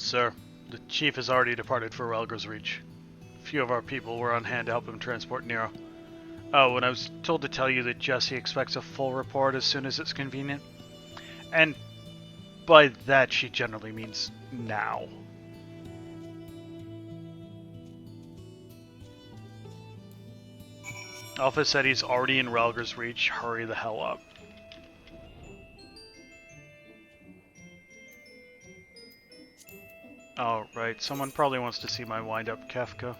sir. The chief has already departed for Relger's Reach. A few of our people were on hand to help him transport Nero. Oh, and I was told to tell you that Jesse expects a full report as soon as it's convenient. And by that, she generally means now. Alpha said he's already in Relger's Reach. Hurry the hell up. Oh, right. Someone probably wants to see my wind-up Kefka.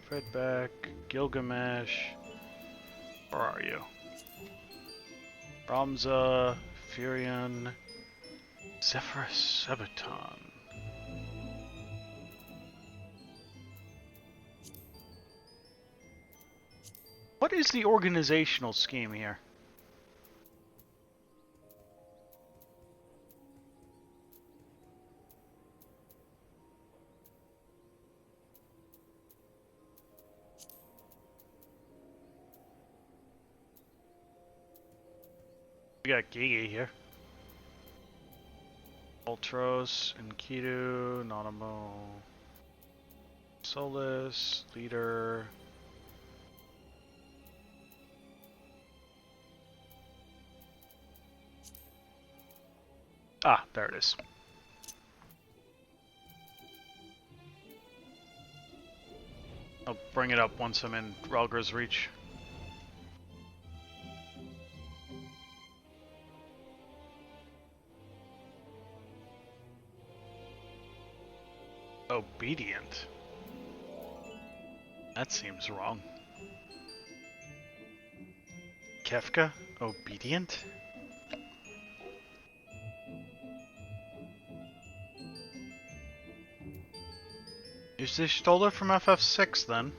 Fredback, Gilgamesh. Where are you? Ramza, Furion, Zephyrus Sebaton. What is the organizational scheme here? We got Gigi here. Ultros, Enkidu, Nanamo, Solus, Leader. Ah, there it is. I'll bring it up once I'm in Relger's Reach. Obedient? That seems wrong. Kefka? Obedient? Is this Stoller from FF6 then?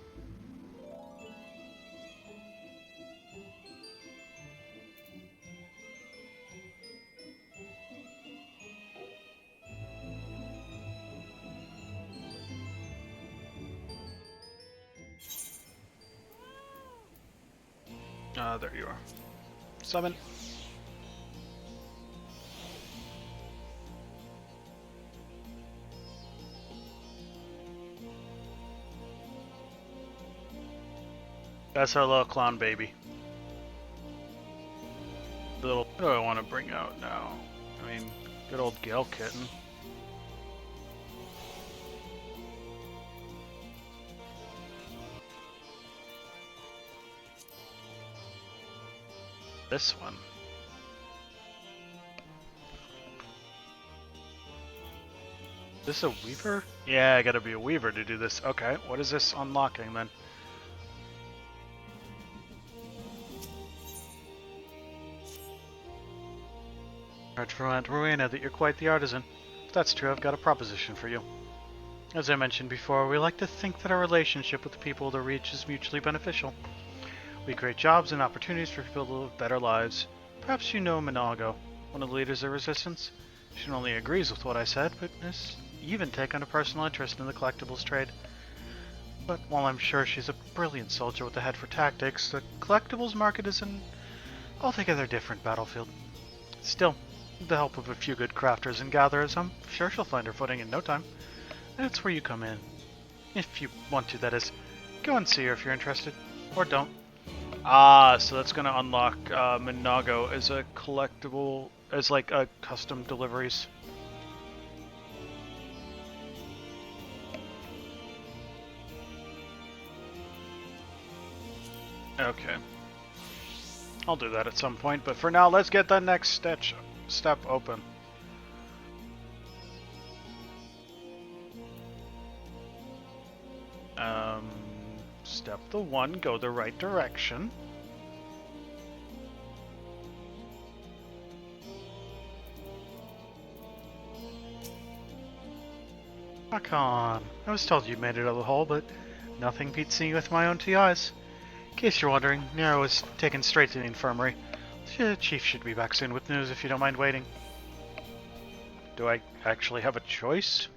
Ah, there you are. Summon. That's our little clown baby. What do I want to bring out now? I mean, good old Gale Kitten. This one. Is this a Weaver? Yeah, I gotta be a Weaver to do this. Okay, what is this unlocking then? Rowena, that you're quite the artisan. If that's true, I've got a proposition for you. As I mentioned before, we like to think that our relationship with the people of the Reach is mutually beneficial. We create jobs and opportunities for people to live better lives. Perhaps you know Minago, one of the leaders of Resistance. She not only agrees with what I said, but has even taken a personal interest in the collectibles trade. But while I'm sure she's a brilliant soldier with a head for tactics, the collectibles market is an altogether different battlefield. Still, with the help of a few good crafters and gatherers, I'm sure she'll find her footing in no time. That's where you come in. If you want to, that is. Go and see her if you're interested. Or don't. Ah, so that's gonna unlock Minago as a collectible, as like a custom deliveries. Okay. I'll do that at some point, but for now, let's get the next step open. Step the 1, go the right direction. Fuck on. I was told you made it out of the hole, but nothing beats seeing with my own 2 eyes. In case you're wondering, Nero was taken straight to the infirmary. The chief should be back soon with news if you don't mind waiting. Do I actually have a choice?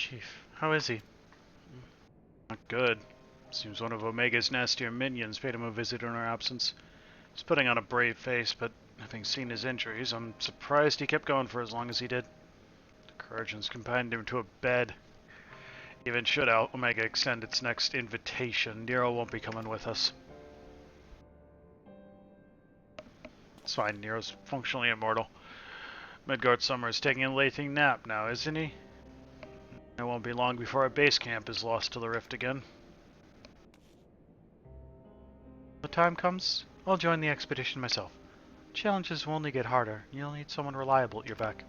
Chief, how is he? Not good. Seems one of Omega's nastier minions paid him a visit in our absence. He's putting on a brave face, but having seen his injuries, I'm surprised he kept going for as long as he did. The Corrosions confined him to a bed. Even should Omega extend its next invitation, Nero won't be coming with us. It's fine, Nero's functionally immortal. Midgard Summer is taking a late nap now, isn't he? It won't be long before our base camp is lost to the rift again. When the time comes, I'll join the expedition myself. Challenges will only get harder. You'll need someone reliable at your back.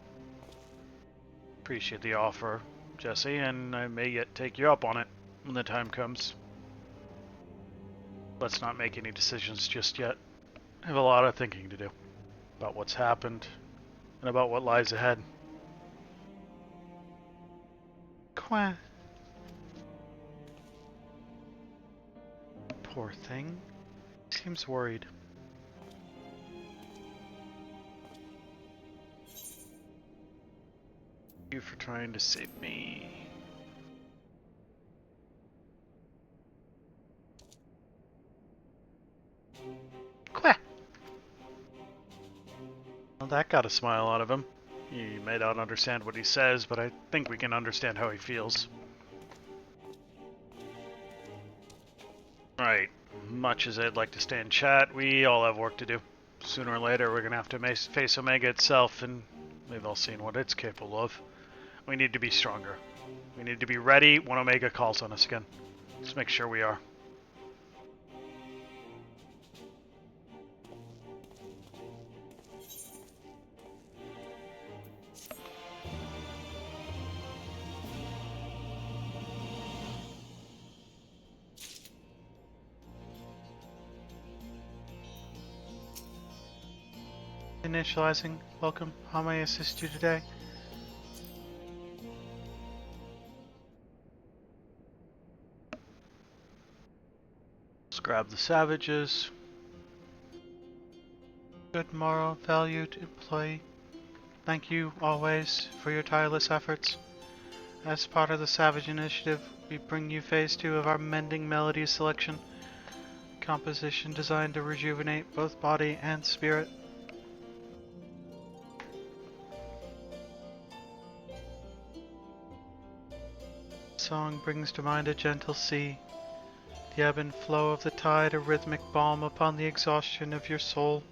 Appreciate the offer, Jesse, and I may yet take you up on it when the time comes. Let's not make any decisions just yet. I have a lot of thinking to do about what's happened and about what lies ahead. Quah. Poor thing. Seems worried. Thank you for trying to save me. Quah. Well, that got a smile out of him. He may not understand what he says, but I think we can understand how he feels. Right. Much as I'd like to stay and chat, we all have work to do. Sooner or later, we're gonna have to face Omega itself, and we've all seen what it's capable of. We need to be stronger. We need to be ready when Omega calls on us again. Let's make sure we are. Initializing. Welcome. How may I assist you today? Let's grab the savages. Good morrow, valued employee. Thank you always for your tireless efforts. As part of the Savage Initiative, we bring you Phase 2 of our Mending Melodies selection. Composition designed to rejuvenate both body and spirit. Song brings to mind a gentle sea, the ebb and flow of the tide, a rhythmic balm upon the exhaustion of your soul.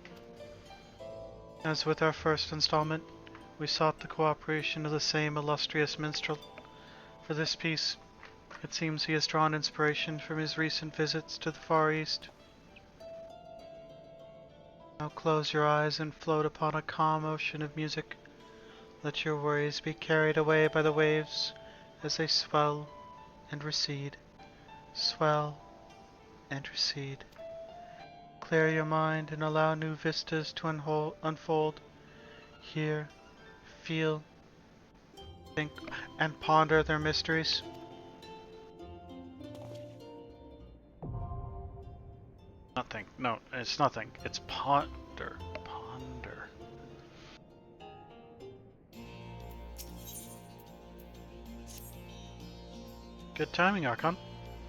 As with our first installment, we sought the cooperation of the same illustrious minstrel. For this piece, it seems he has drawn inspiration from his recent visits to the Far East. Now close your eyes and float upon a calm ocean of music. Let your worries be carried away by the waves as they swell and recede, swell and recede. Clear your mind and allow new vistas to unfold. Hear, feel, think, and ponder their mysteries. Nothing. No, it's nothing. It's ponder. Ponder. Good timing, Archon.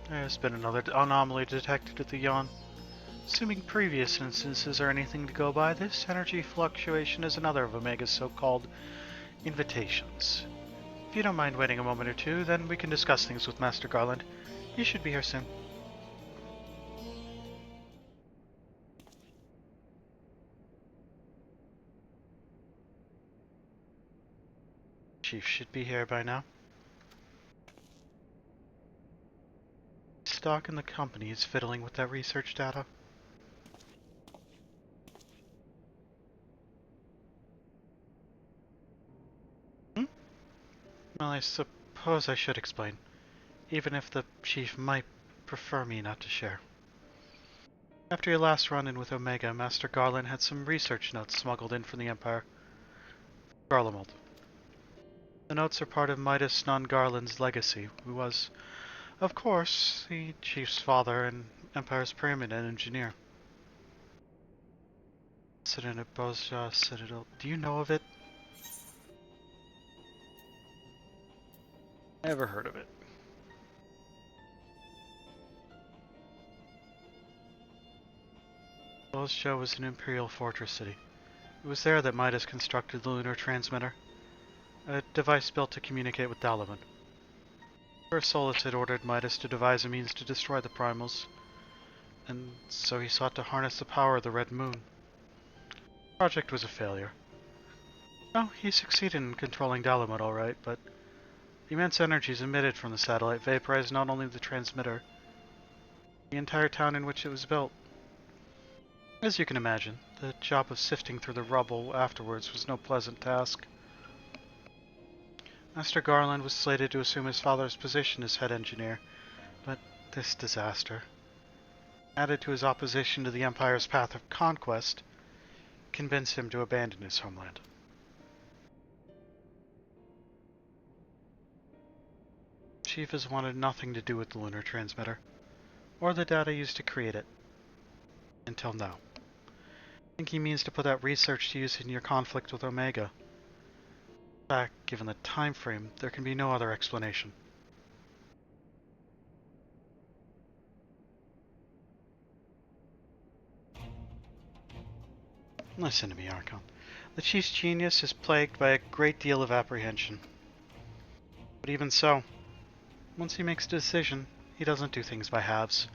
There's been another anomaly detected at the Yawn. Assuming previous instances are anything to go by, this energy fluctuation is another of Omega's so-called invitations. If you don't mind waiting a moment or two, then we can discuss things with Master Garland. He should be here soon. Chief should be here by now. Stock in the company is fiddling with that research data. Well, I suppose I should explain, even if the Chief might prefer me not to share. After your last run-in with Omega, Master Garland had some research notes smuggled in from the Empire. Garlemald. The notes are part of Midas non-Garland's legacy, who was, of course, the Chief's father and Empire's preeminent engineer. Incident at Bozja Citadel. Do you know of it? Never heard of it. Show was an Imperial fortress city. It was there that Midas constructed the lunar transmitter, a device built to communicate with Dalaman. First, Solus had ordered Midas to devise a means to destroy the primals, and so he sought to harness the power of the Red Moon. The project was a failure. No, he succeeded in controlling Dalaman all right, but the immense energies emitted from the satellite vaporized not only the transmitter, but the entire town in which it was built. As you can imagine, the job of sifting through the rubble afterwards was no pleasant task. Master Garland was slated to assume his father's position as head engineer, but this disaster, added to his opposition to the Empire's path of conquest, convinced him to abandon his homeland. Chief has wanted nothing to do with the lunar transmitter, or the data used to create it, until now. I think he means to put that research to use in your conflict with Omega. In fact, given the time frame, there can be no other explanation. Listen to me, Archon. The Chief's genius is plagued by a great deal of apprehension. But even so, once he makes a decision, he doesn't do things by halves.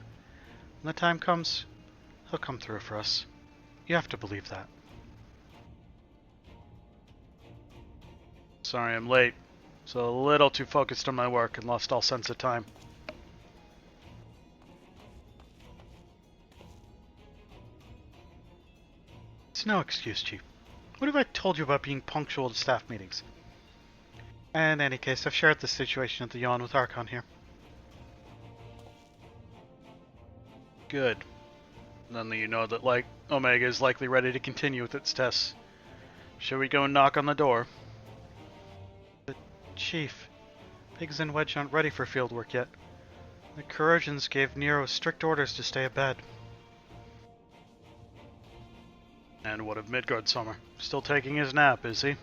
When the time comes, he'll come through for us. You have to believe that. Sorry I'm late. So a little too focused on my work and lost all sense of time. It's no excuse, Chief. What have I told you about being punctual to staff meetings? In any case, I've shared the situation at the Yawn with Archon here. Good. Then you know that, Omega is likely ready to continue with its tests. Shall we go and knock on the door? But, Chief, Biggs and Wedge aren't ready for field work yet. The Corrosions gave Nero strict orders to stay abed. And what of Midgard Summer? Still taking his nap, is he?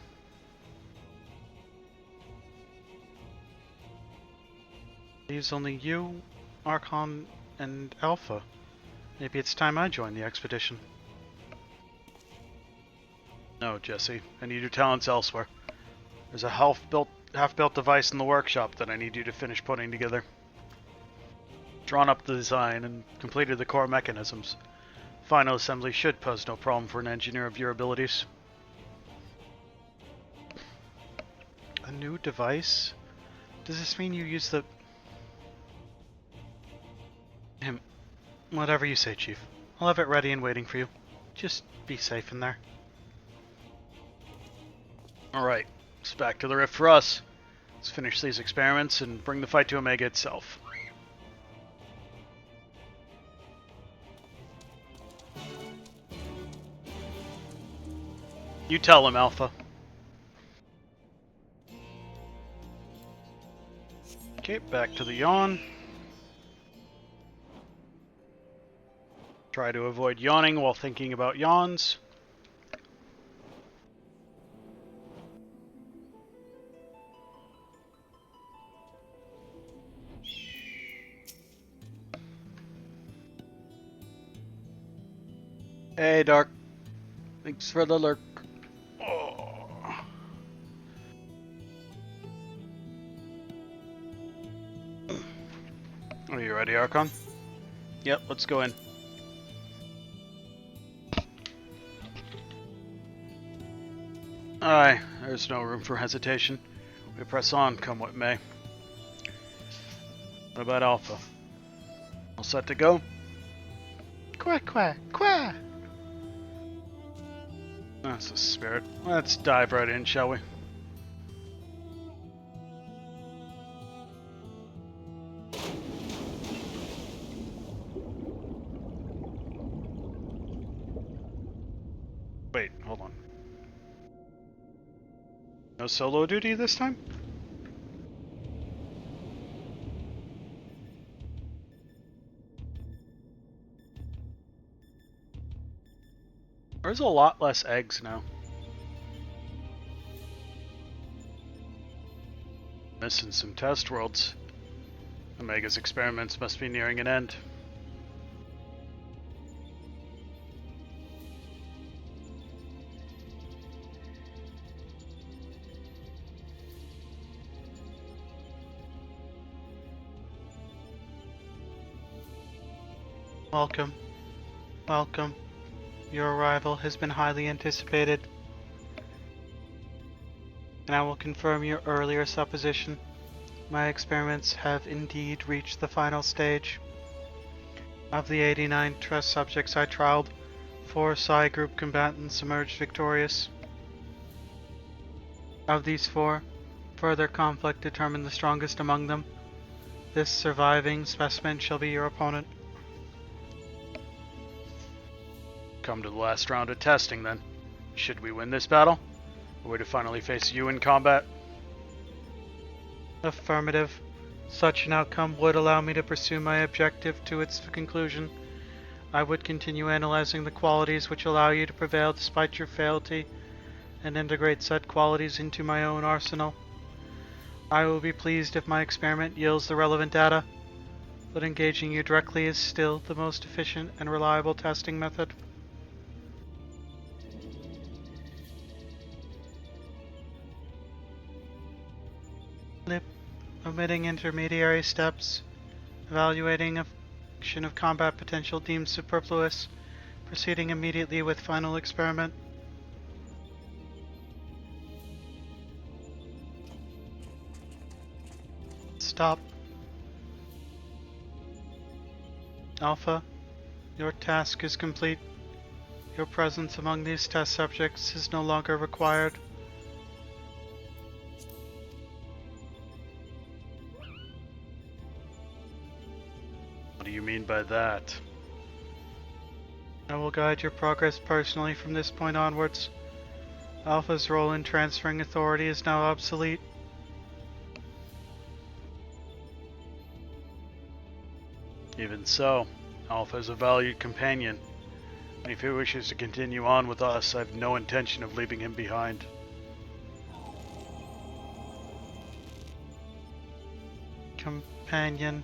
Leaves only you, Archon, and Alpha. Maybe it's time I join the expedition. No, Jesse. I need your talents elsewhere. There's a half-built device in the workshop that I need you to finish putting together. Drawn up the design and completed the core mechanisms. Final assembly should pose no problem for an engineer of your abilities. A new device? Does this mean you use the... Whatever you say, Chief. I'll have it ready and waiting for you. Just be safe in there. Alright, it's back to the rift for us. Let's finish these experiments and bring the fight to Omega itself. You tell him, Alpha. Okay, back to the Yawn. Try to avoid yawning while thinking about yawns. Hey, Dark. Thanks for the lurk. Oh. Are you ready, Archon? Yep, let's go in. Aye, there's no room for hesitation. We press on, come what may. What about Alpha? All set to go? Quack, quack, quack! That's the spirit. Let's dive right in, shall we? Wait, hold on. No solo duty this time? There's a lot less eggs now. Missing some test worlds. Omega's experiments must be nearing an end. Welcome. Welcome. Your arrival has been highly anticipated. And I will confirm your earlier supposition. My experiments have indeed reached the final stage. Of the 89 test subjects I trialed, 4 Psi Group combatants emerged victorious. Of these 4, further conflict determined the strongest among them. This surviving specimen shall be your opponent. Come to the last round of testing then. Should we win this battle? Are we to finally face you in combat? Affirmative. Such an outcome would allow me to pursue my objective to its conclusion. I would continue analyzing the qualities which allow you to prevail despite your frailty, and integrate said qualities into my own arsenal. I will be pleased if my experiment yields the relevant data, but engaging you directly is still the most efficient and reliable testing method. Omitting intermediary steps, evaluating action of combat potential deemed superfluous, proceeding immediately with final experiment. Stop. Alpha, your task is complete. Your presence among these test subjects is no longer required. What do you mean by that? I will guide your progress personally from this point onwards. Alpha's role in transferring authority is now obsolete. Even so, Alpha is a valued companion, and if he wishes to continue on with us, I have no intention of leaving him behind. Companion.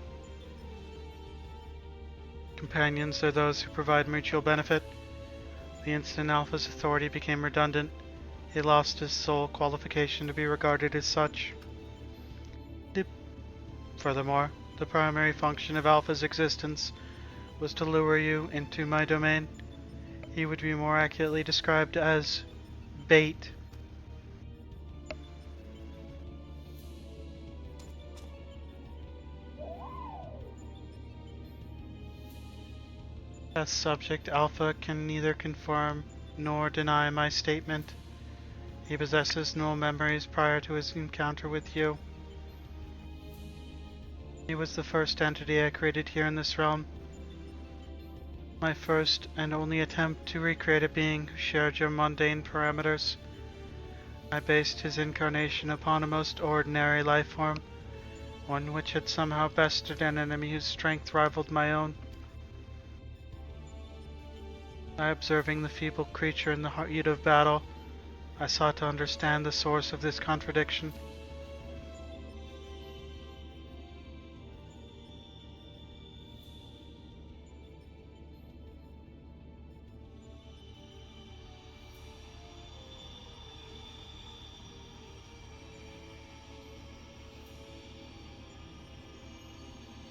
Companions are those who provide mutual benefit. The instant Alpha's authority became redundant, he lost his sole qualification to be regarded as such. Furthermore, the primary function of Alpha's existence was to lure you into my domain. He would be more accurately described as bait. As subject, Alpha can neither confirm nor deny my statement. He possesses no memories prior to his encounter with you. He was the first entity I created here in this realm. My first and only attempt to recreate a being who shared your mundane parameters. I based his incarnation upon a most ordinary life form, one which had somehow bested an enemy whose strength rivaled my own. By observing the feeble creature in the heat of battle, I sought to understand the source of this contradiction.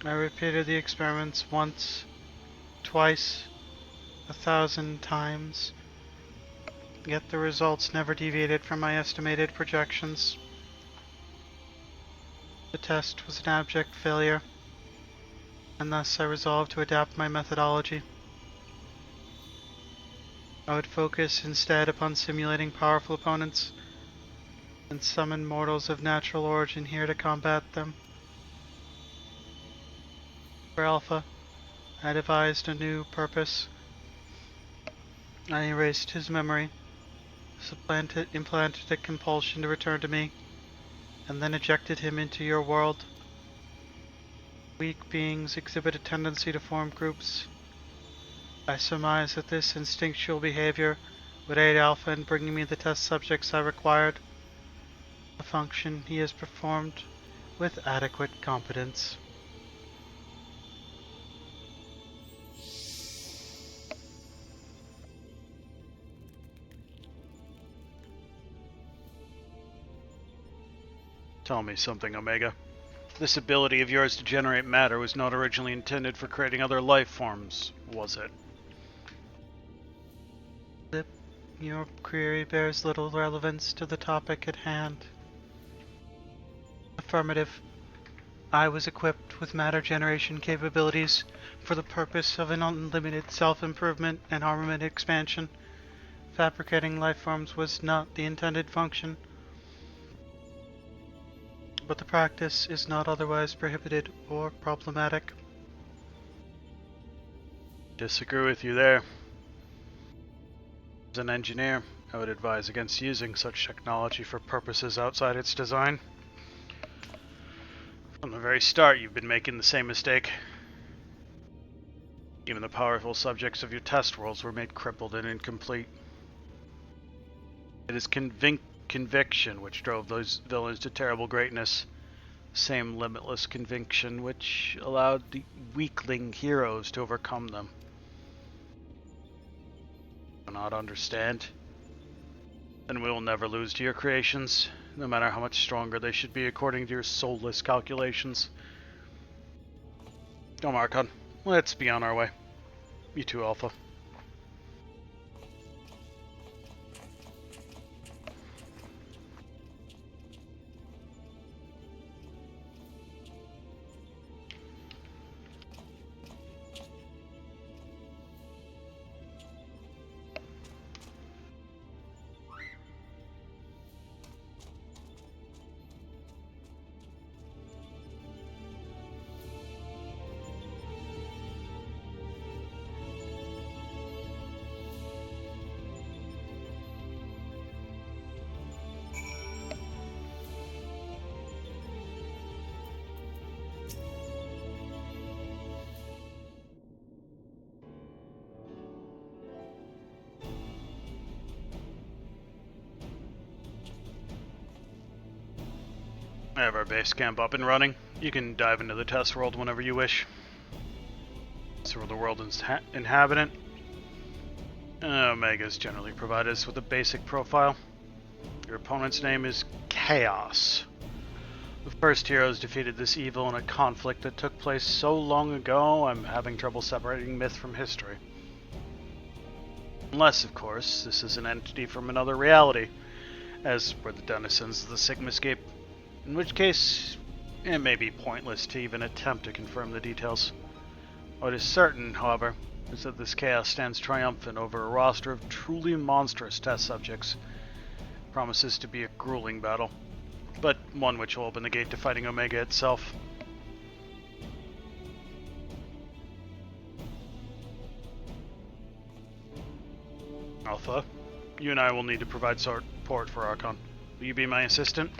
I repeated the experiments once, twice, 1,000 times, yet the results never deviated from my estimated projections. The test was an abject failure, and thus I resolved to adapt my methodology. I would focus instead upon simulating powerful opponents, and summon mortals of natural origin here to combat them. For Alpha, I devised a new purpose. I erased his memory, implanted a compulsion to return to me, and then ejected him into your world. Weak beings exhibit a tendency to form groups. I surmise that this instinctual behavior would aid Alpha in bringing me the test subjects I required. The function he has performed with adequate competence. Tell me something, Omega. This ability of yours to generate matter was not originally intended for creating other life forms, was it? Your query bears little relevance to the topic at hand. Affirmative. I was equipped with matter generation capabilities for the purpose of an unlimited self-improvement and armament expansion. Fabricating life forms was not the intended function, but the practice is not otherwise prohibited or problematic. Disagree with you there. As an engineer, I would advise against using such technology for purposes outside its design. From the very start, you've been making the same mistake. Even the powerful subjects of your test worlds were made crippled and incomplete. It is conviction which drove those villains to terrible greatness. Same limitless conviction which allowed the weakling heroes to overcome them. Do not understand? Then we will never lose to your creations, no matter how much stronger they should be according to your soulless calculations. Come, Archon. Let's be on our way. You too, Alpha. I have our base camp up and running. You can dive into the test world whenever you wish. So the world's inhabitant. Omegas generally provide us with a basic profile. Your opponent's name is Chaos. The first heroes defeated this evil in a conflict that took place so long ago, I'm having trouble separating myth from history. Unless, of course, this is an entity from another reality, as were the denizens of the Sigmascape. In which case, it may be pointless to even attempt to confirm the details. What is certain, however, is that this chaos stands triumphant over a roster of truly monstrous test subjects. It promises to be a grueling battle, but one which will open the gate to fighting Omega itself. Alpha, you and I will need to provide support for Archon. Will you be my assistant?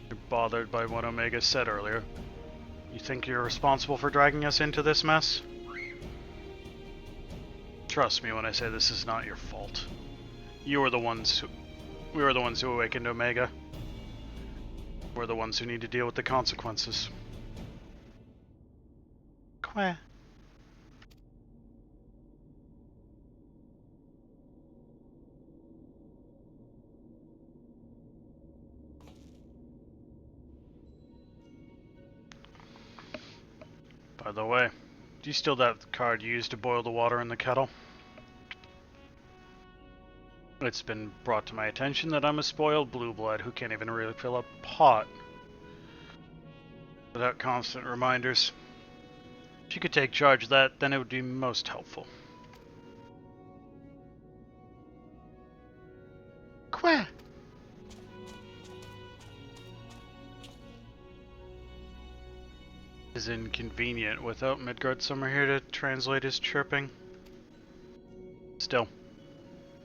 You're bothered by what Omega said earlier. You think you're responsible for dragging us into this mess? Trust me when I say this is not your fault. We were the ones who awakened Omega. We're the ones who need to deal with the consequences. Quah. By the way, do you still have the card you used to boil the water in the kettle? It's been brought to my attention that I'm a spoiled blue blood who can't even really fill a pot without constant reminders. If you could take charge of that, then it would be most helpful. Quah! Is inconvenient without Midgard Summer here to translate his chirping. Still,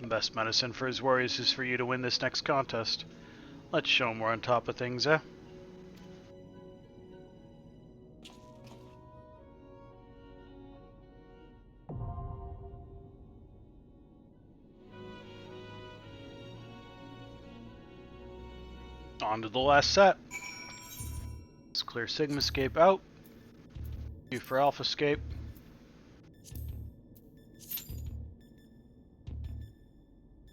the best medicine for his worries is for you to win this next contest. Let's show him we're on top of things, eh? On to the last set. Let's clear Sigmascape out. Q for Alphascape.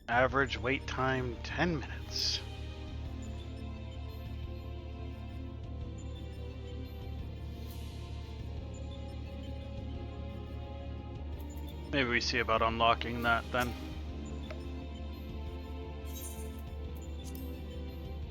Average wait time 10 minutes. Maybe we see about unlocking that then.